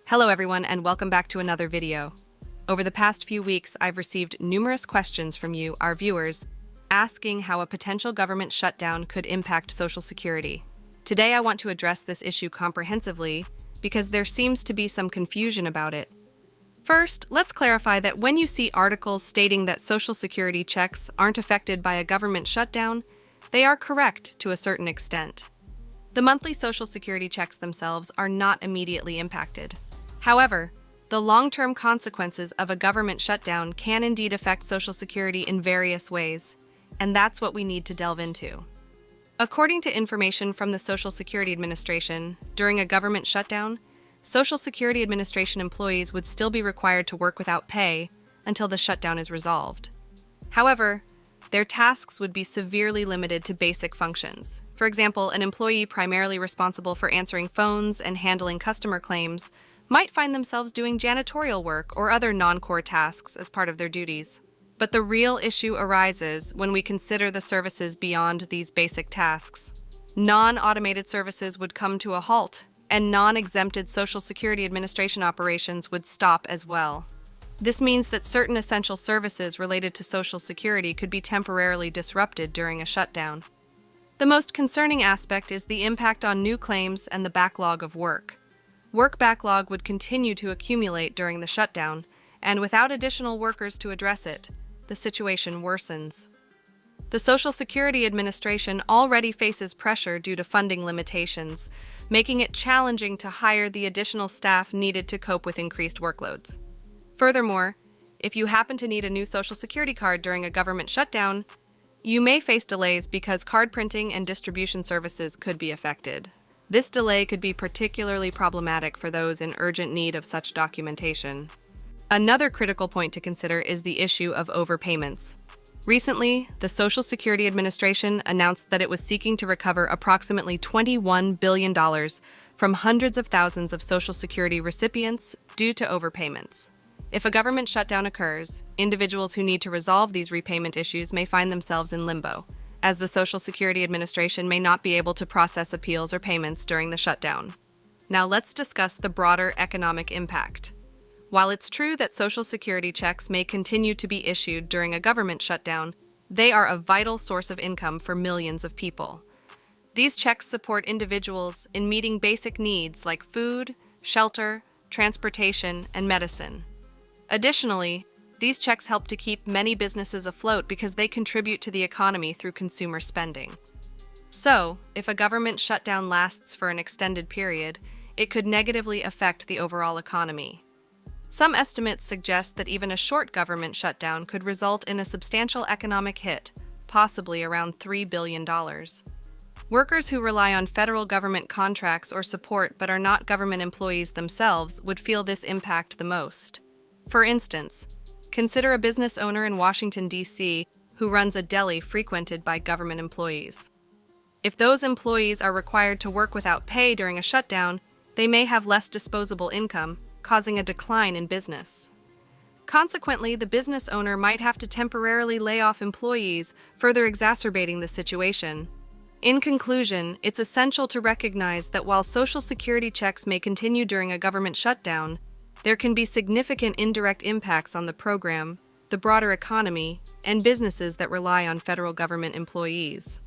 Hello everyone, and welcome back to another video. Over the past few weeks, I've received numerous questions from you, our viewers, asking how a potential government shutdown could impact Social Security. Today I want to address this issue comprehensively because there seems to be some confusion about it. First, let's clarify that when you see articles stating that Social Security checks aren't affected by a government shutdown, they are correct to a certain extent. The monthly Social Security checks themselves are not immediately impacted. However, the long-term consequences of a government shutdown can indeed affect Social Security in various ways, and that's what we need to delve into. According to information from the Social Security Administration, during a government shutdown, Social Security Administration employees would still be required to work without pay until the shutdown is resolved. However, their tasks would be severely limited to basic functions. For example, an employee primarily responsible for answering phones and handling customer claims might find themselves doing janitorial work or other non-core tasks as part of their duties. But the real issue arises when we consider the services beyond these basic tasks. Non-automated services would come to a halt, and non-exempted Social Security Administration operations would stop as well. This means that certain essential services related to Social Security could be temporarily disrupted during a shutdown. The most concerning aspect is the impact on new claims and the backlog of work. Work backlog would continue to accumulate during the shutdown, and without additional workers to address it, the situation worsens. The Social Security Administration already faces pressure due to funding limitations, making it challenging to hire the additional staff needed to cope with increased workloads. Furthermore, if you happen to need a new Social Security card during a government shutdown, you may face delays because card printing and distribution services could be affected. This delay could be particularly problematic for those in urgent need of such documentation. Another critical point to consider is the issue of overpayments. Recently, the Social Security Administration announced that it was seeking to recover approximately $21 billion from hundreds of thousands of Social Security recipients due to overpayments. If a government shutdown occurs, individuals who need to resolve these repayment issues may find themselves in limbo, as the Social Security Administration may not be able to process appeals or payments during the shutdown. Now let's discuss the broader economic impact. While it's true that Social Security checks may continue to be issued during a government shutdown, they are a vital source of income for millions of people. These checks support individuals in meeting basic needs like food, shelter, transportation, and medicine. Additionally, these checks help to keep many businesses afloat because they contribute to the economy through consumer spending. So, if a government shutdown lasts for an extended period, it could negatively affect the overall economy. Some estimates suggest that even a short government shutdown could result in a substantial economic hit, possibly around $3 billion. Workers who rely on federal government contracts or support but are not government employees themselves would feel this impact the most. For instance, consider a business owner in Washington, D.C. who runs a deli frequented by government employees. If those employees are required to work without pay during a shutdown, they may have less disposable income, causing a decline in business. Consequently, the business owner might have to temporarily lay off employees, further exacerbating the situation. In conclusion, it's essential to recognize that while Social Security checks may continue during a government shutdown, there can be significant indirect impacts on the program, the broader economy, and businesses that rely on federal government employees.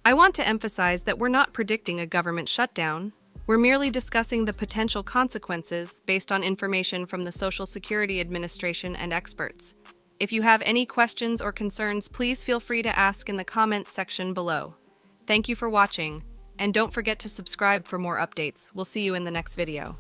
I want to emphasize that we're not predicting a government shutdown. We're merely discussing the potential consequences based on information from the Social Security Administration and experts. If you have any questions or concerns, please feel free to ask in the comments section below. Thank you for watching, and don't forget to subscribe for more updates. We'll see you in the next video.